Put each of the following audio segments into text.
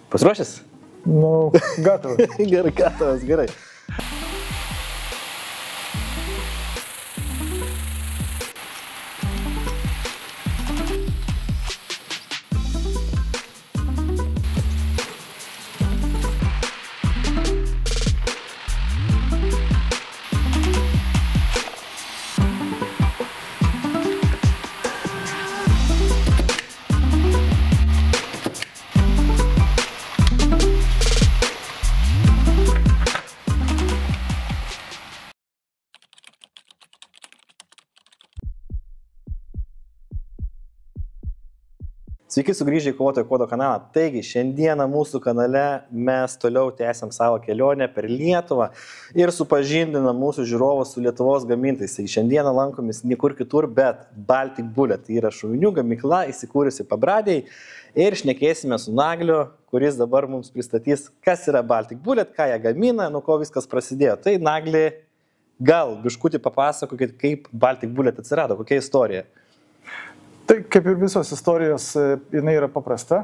Pasiruošęs? Nu, gatavas. Gerai, gatavas, gerai. Sveiki sugrįžę į Kovotojo kodo kanalą. Taigi, šiandieną mūsų kanale mes toliau tęsiam savo kelionę per Lietuvą ir supažindinam mūsų žiūrovus su Lietuvos gamintojais. Taigi, šiandieną lankomis niekur kitur, bet Baltic Bullet. Tai yra šovinių gamykla įsikūrusi Pabradėje ir šnekėsime su Nagliu, kuris dabar mums pristatys, kas yra Baltic Bullet, ką jie gamina, nuo ko viskas prasidėjo. Tai Nagli, gal biškutį papasakokit, kaip Baltic Bullet atsirado, kokia istorija. Tai kaip ir visos istorijos, jinai yra paprasta.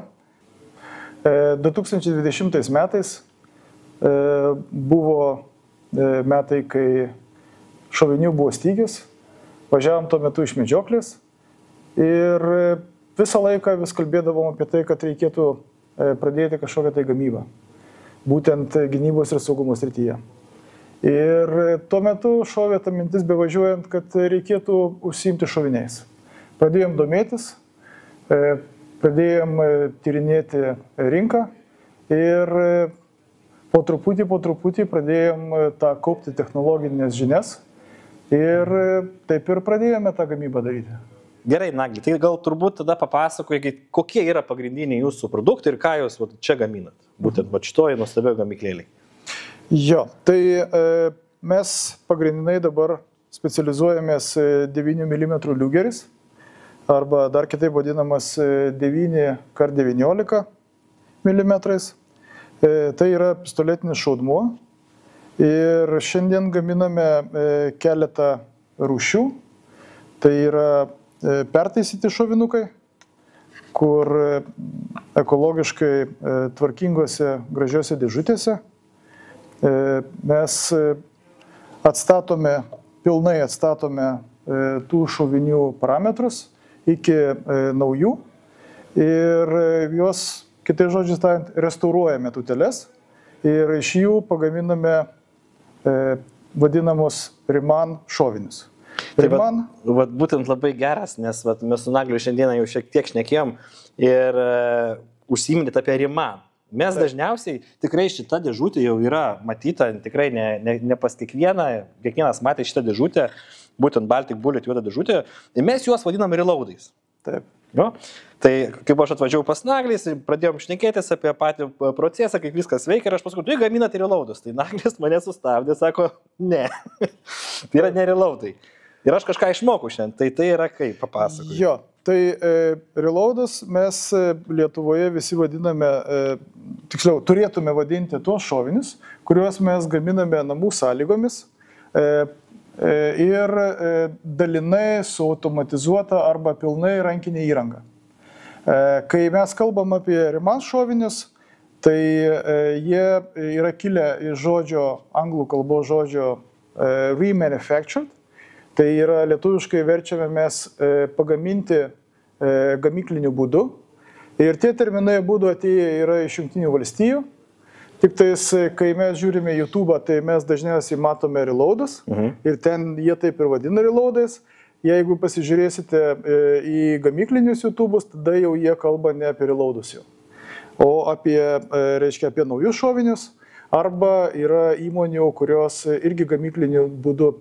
2020 metais buvo metai, kai šovinių buvo stygius, važiavom tuo metu iš medžioklės ir visą laiką vis kalbėdavom apie tai, kad reikėtų pradėti kažkokią tai gamybą, būtent gynybos ir saugumo srityje. Ir tuo metu šovė ta mintis bevažiuojant, kad reikėtų užsiimti šoviniais. Pradėjom domėtis, pradėjom tyrinėti rinką ir po truputį pradėjom tą kaupti technologinės žinias ir taip ir pradėjome tą gamybą daryti. Gerai, Nagli, tai gal turbūt tada papasakokit, kokie yra pagrindiniai jūsų produktai ir ką jūs čia gaminat, būtent šitoje nuostabioje gamyklėlėje. Jo, tai mes pagrindinai dabar specializuojamės 9 mm liugeris, arba dar kitaip vadinamas 9x19 mm. Tai yra pistoletinis šaudmuo ir šiandien gaminame keletą rūšių. Tai yra pertaisyti šovinukai, kur ekologiškai tvarkingose, gražiose dėžutėse mes pilnai atstatome tų šovinių parametrus iki naujų ir juos, kitais žodžiais tariant, restauruojame tūteles ir iš jų pagaminame vadinamus Riman šovinius. Tai būtent labai geras, nes mes su Nagliu šiandieną jau šiek tiek šnekėjom ir užsiminėt apie Riman. Mes dažniausiai, tikrai šita dėžutė jau yra matyta, tikrai ne pas kiekvienas matė šitą dėžutę, būtent Baltic Bullet juoda dėžutė, ir mes juos vadinam reloadais. Taip. Jo? Tai kaip aš atvažiavau pas Naglis, pradėjom šnekėtis apie patį procesą, kaip viskas veikia, ir aš pasakau, tu gaminate reloadus. Tai Naglis mane sustabdė, sako, ne, tai yra ne reloadai. Ir aš kažką išmokau šiandien, tai yra kaip, papasakau. Jo, tai reloadus mes Lietuvoje visi vadiname, tiksliau, turėtume vadinti tuos šovinius, kuriuos mes gaminame namų sąlygomis, ir dalinai su automatizuota arba pilnai rankinė įranga. Kai mes kalbam apie Riman šovinius, tai jie yra kilę iš anglų kalbos žodžio remanufactured, tai yra lietuviškai verčiame mes pagaminti gamykliniu būdu. Ir tie terminai būdų atėję yra iš Jungtinių valstijų. Tik tais, kai mes žiūrime YouTube, tai mes dažniausiai matome reloadus ir ten jie taip ir vadina reloadais. Jeigu pasižiūrėsite į gamyklinius YouTube'us, tada jau jie kalba ne apie reloadus jau, o apie naujus šovinius, arba yra įmonių, kurios irgi gamykliniu būdu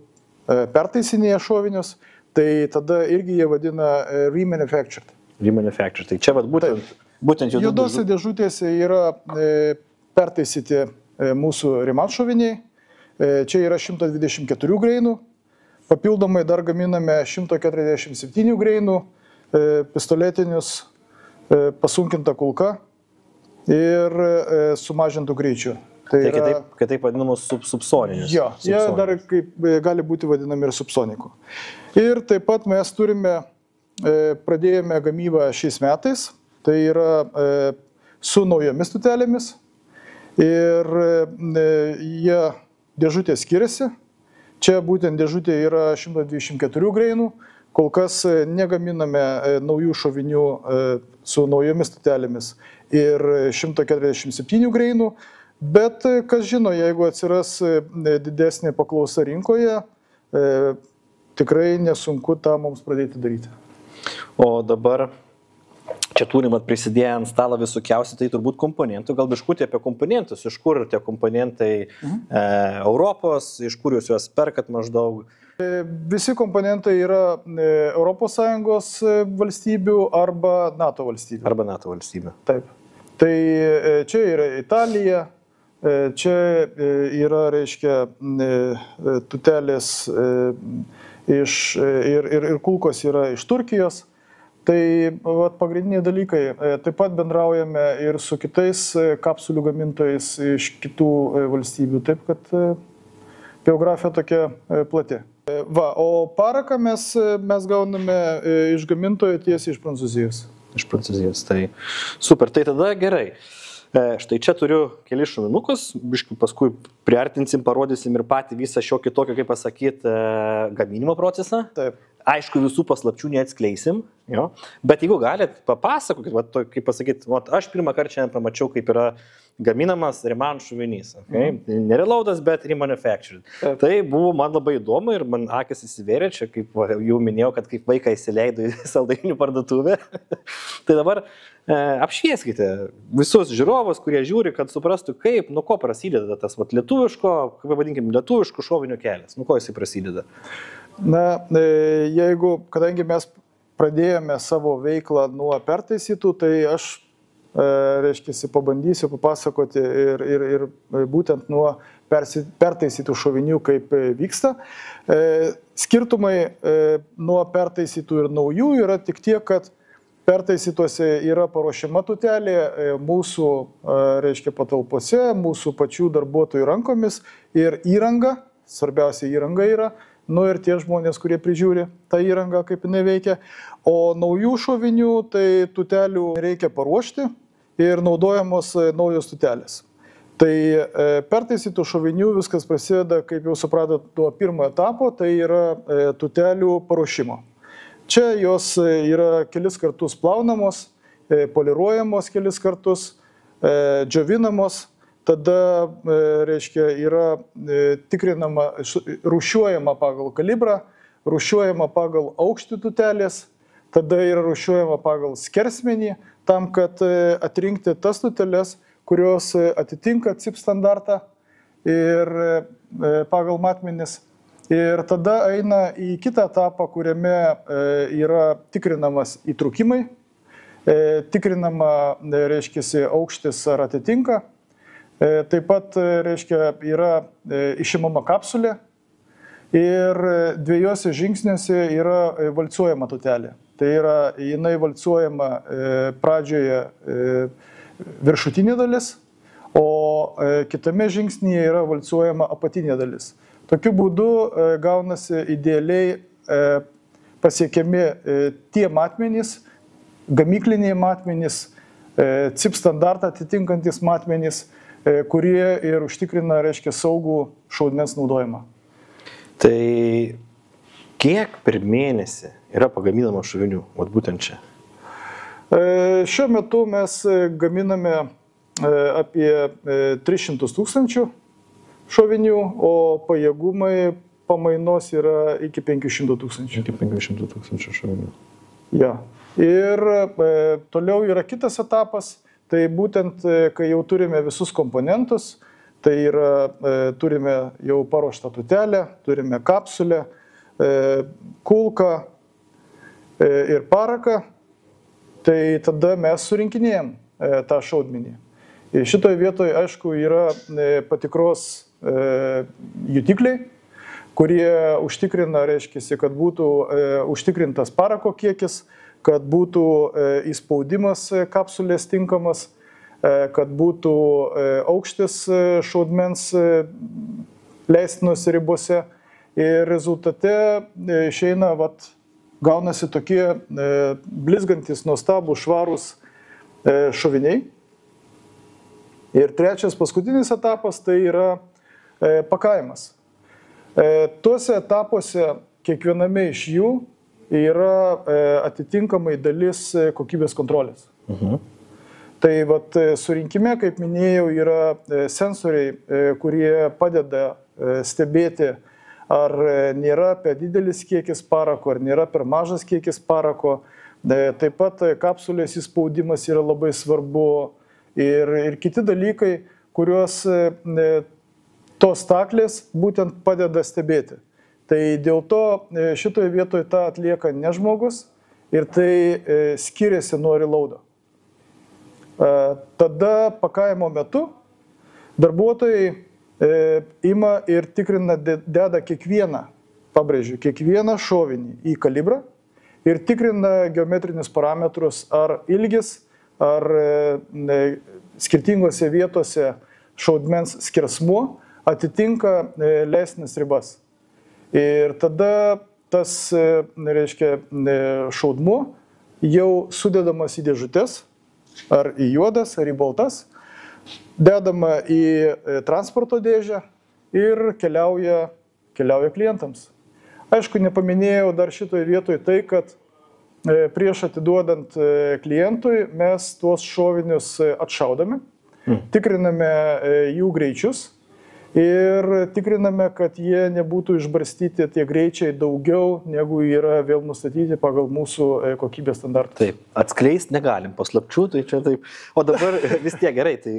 pertaisinėja šovinius, tai tada irgi jie vadina remanufactured. Remanufactured, tai čia būtent juodose dėžutėse yra pertaisyti mūsų Riman šoviniai. Čia yra 124 greinų. Papildomai dar gaminame 147 greinų pistoletinius pasunkinta kulka ir sumažintų greičių. Tai kitaip vadinamus subsoninius. Jo, jie dar gali būti vadinami ir subsonikų. Ir taip pat mes pradėjome gamybą šiais metais. Tai yra su naujomis tutelėmis ir jie dėžutė skiriasi. Čia būtent dėžutė yra 124 greinų, kol kas negaminame naujų šovinių su naujomis tutelėmis ir 147 greinų, bet kas žino, jeigu atsiras didesnė paklausa rinkoje, tikrai nesunku tą mums pradėti daryti. O dabar čia turim prisidėję ant stalo visokiausių, tai turbūt komponentų. Gal biškutį apie komponentus, iš kur tie komponentai Europos, iš kur jūs juos perkat maždaug? Visi komponentai yra ES valstybių arba NATO valstybių. Arba NATO valstybių. Taip. Tai čia yra Italija, čia yra, reiškia, tutelės ir kulkos yra iš Turkijos. Tai pagrindiniai dalykai. Taip pat bendraujame ir su kitais kapsulių gamintojais iš kitų valstybių, taip kad geografija tokia plati. O paraką mes gauname iš gamintojų tiesiai iš Prancūzijos. Iš Prancūzijos, tai super, tai tada gerai. Štai čia turiu kelis šovinukus, biškai paskui priartinsim, parodysim ir patį visą šiokį tokį, kaip pasakyti, gaminimo procesą. Taip. Aišku, visų paslapčių neatskleisim, jo. Bet jeigu galit, papasakokit, kaip pasakyti, aš pirmą kartą šiandien pamačiau, kaip yra gaminamas Riman šovinys. Okay? Nereloadas, bet remanufactured. Tai buvo man labai įdomu ir man akis įsivėrė, čia kaip jau minėjau, kad kaip vaiką įsileido į saldainių parduotuvę. Tai dabar apšvieskite visus žiūrovus, kurie žiūri, kad suprastų, kaip, nuo ko prasideda tas lietuviško, kaip vadinkim, lietuviško šovinio kelias, nuo ko jisai prasideda. Na, kadangi mes pradėjome savo veiklą nuo pertaisytų, tai aš, reiškia, pabandysiu papasakoti ir būtent nuo pertaisytų šovinių, kaip vyksta. Skirtumai nuo pertaisytų ir naujų yra tik tiek, kad pertaisytuose yra paruošiama tutelė mūsų, reiškia, patalpose, mūsų pačių darbuotojų rankomis ir įranga, svarbiausia įranga yra, ir tie žmonės, kurie prižiūri tą įrangą, kaip jinai veikia. O naujų šovinių, tai tutelių reikia paruošti ir naudojamos naujos tutelės. Tai pertaisytų šovinių viskas prasideda, kaip jau supratot, nuo pirmo etapo, tai yra tutelių paruošimo. Čia jos yra kelis kartus plaunamos, poliruojamos kelis kartus, džiovinamos. Tada, reiškia, yra tikrinama, rūšiuojama pagal kalibrą, rūšiuojama pagal aukštį tutelės, tada yra rūšiuojama pagal skersmenį, tam, kad atrinkti tas tuteles, kurios atitinka CIP standartą ir pagal matmenis. Ir tada eina į kitą etapą, kuriame yra tikrinamas įtrūkimai, tikrinama, reiškia, aukštis ar atitinka. Taip pat, reiškia, yra išimama kapsulė ir dviejose žingsniuose yra valcuojama tutelė. Tai yra, jinai valcuojama pradžioje viršutinė dalis, o kitame žingsnyje yra valcuojama apatinė dalis. Tokiu būdu gaunasi idealiai pasiekiami tie matmenys, gamykliniai matmenys, CIP standartą atitinkantis matmenys, kurie ir užtikrina, reiškia, saugų šaudmens naudojimą. Tai kiek per mėnesį yra pagaminama šovinių, būtent čia? Šiuo metu mes gaminame apie 300 000 šovinių, o pajėgumai pamainos yra iki 500 000. Iki 500 000 šovinių. Ja. Ir toliau yra kitas etapas. Tai būtent, kai jau turime visus komponentus, tai yra, turime jau paruoštą tutelę, turime kapsulę, kulką ir paraką, tai tada mes surinkinėjom tą šaudmenį. Šitoje vietoje, aišku, yra patikros jutikliai, kurie užtikrina, reiškia, kad būtų užtikrintas parako kiekis, kad būtų įspaudimas kapsulės tinkamas, kad būtų aukštis šaudmens leistinos ribose. Ir rezultate išeina, gaunasi tokie blizgantis, nuostabūs, švarūs šoviniai. Ir trečias, paskutinis etapas tai yra pakavimas. Tuose etapuose kiekviename iš jų yra atitinkamai dalis kokybės kontrolės. Tai vat, surinkime, kaip minėjau, yra sensoriai, kurie padeda stebėti, ar nėra per didelis kiekis parako, ar nėra per mažas kiekis parako. Taip pat kapsulės įspaudimas yra labai svarbu ir kiti dalykai, kuriuos tos staklės būtent padeda stebėti. Tai dėl to šitoje vietoje tą atlieka ne žmogus ir tai skiriasi nuo reloado. Tada pakavimo metu darbuotojai ima ir tikrina, deda kiekvieną, pabrėžiu, kiekvieną šovinį į kalibrą ir tikrina geometrinius parametrus, ar ilgis, ar skirtingose vietose šaudmens skersmuo atitinka leistinas ribas. Ir tada tas, reiškia, šaudmuo jau sudedamas į dėžutes, ar į juodas, ar į baltas, dedama į transporto dėžę ir keliauja klientams. Aišku, nepaminėjau dar šitoje vietoje tai, kad prieš atiduodant klientui mes tuos šovinius atšaudame, tikriname jų greičius ir tikriname, kad jie nebūtų išbarstyti tie greičiai daugiau, negu yra vėl nustatyti pagal mūsų kokybės standartus. Taip, atskleisti negalim paslapčių, tai čia taip. O dabar vis tiek gerai, tai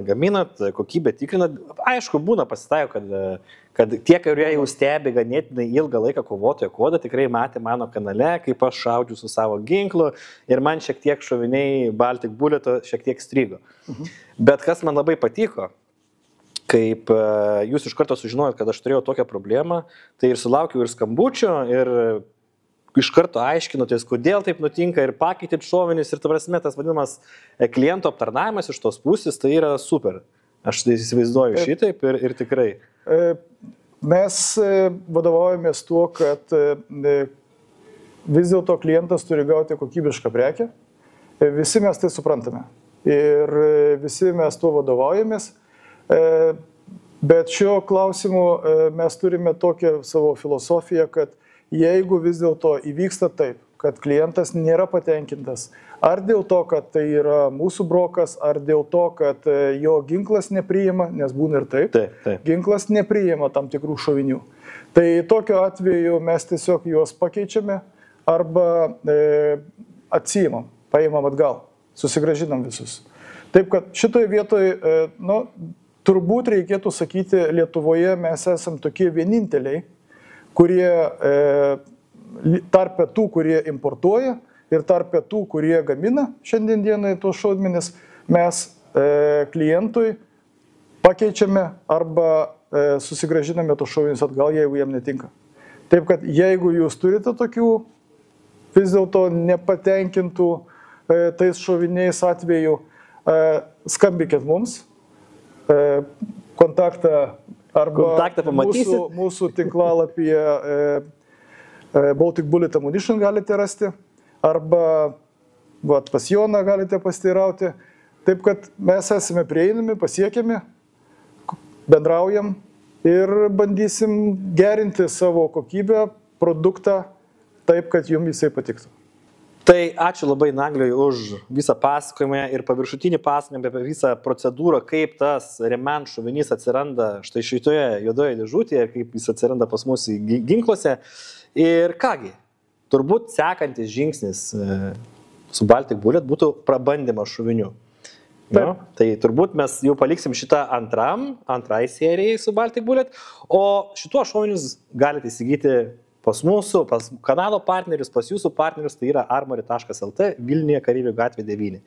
gaminat, kokybę tikrinat. Aišku, būna pasitaiko, kad tie, kurie jau stebi ganėtinai ilgą laiką kovotojo kodą, tikrai matė mano kanale, kaip aš šaudžiu su savo ginklu ir man šiek tiek šoviniai Baltic Bulleto šiek tiek strigo. Bet kas man labai patiko, kaip jūs iš karto sužinojot, kad aš turėjau tokią problemą, tai ir sulaukiau ir skambučio, ir iš karto aiškinotės, kodėl taip nutinka, ir pakeitit šovinis, ir tas vadinamas kliento aptarnavimas iš tos pusės, tai yra super. Aš tai įsivaizduoju šitaip ir tikrai. Mes vadovaujamės tuo, kad vis dėlto klientas turi gauti kokybišką prekę. Visi mes tai suprantame. Ir visi mes tuo vadovaujamės. Bet šiuo klausimu mes turime tokią savo filosofiją, kad jeigu vis dėlto įvyksta taip, kad klientas nėra patenkintas, ar dėl to, kad tai yra mūsų brokas, ar dėl to, kad jo ginklas nepriima, nes būna ir taip, ginklas nepriima tam tikrų šovinių. Tai tokiu atveju mes tiesiog juos pakeičiame arba atsiimam, paimam atgal, susigrąžinam visus. Taip, kad šitoje vietoje, turbūt reikėtų sakyti, Lietuvoje mes esam tokie vieninteliai, kurie tarp tų, kurie importuoja ir tarp tų, kurie gamina šiandien dienai tuos šaudmenis, mes klientui pakeičiame arba susigrąžiname tuos šaudmenis atgal, jeigu jam netinka. Taip, kad jeigu jūs turite tokių vis dėlto nepatenkintų tais šoviniais atveju, skambykit mums. Kontaktą mūsų tinklalapyje Baltic Bullet Ammunition galite rasti, arba pas Joną galite pasiteirauti. Taip, kad mes esame prieinami, pasiekiami, bendraujam ir bandysim gerinti savo kokybę, produktą taip, kad jums jisai patiktų. Tai ačiū labai Nagliui už visą pasakojimą ir paviršutinį pasakojimą apie visą procedūrą, kaip tas Reman šovinys atsiranda štai šitoje juodoje dėžutėje, kaip jis atsiranda pas mus ginkluose. Ir kągi, turbūt sekantis žingsnis su Baltic Bullet būtų prabandymas šovinių. No? Tai turbūt mes jau paliksim šitą antrai serijai su Baltic Bullet, o šituo šovinius galite įsigyti pas mūsų, pas kanalo partnerius, pas jūsų partnerius, tai yra armory.lt, Vilniuje Kareivių gatvė 9.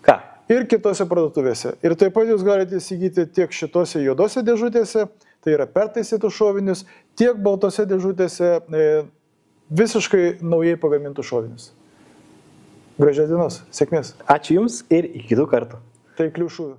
Ką? Ir kitose parduotuvėse. Ir taip pat jūs galite įsigyti tiek šitose juodose dėžutėse, tai yra pertaisytų šovinius, tiek baltose dėžutėse visiškai naujai pagamintų šovinius. Gražios dienos, sėkmės. Ačiū Jums ir iki kitų kartų. Tai kliušų.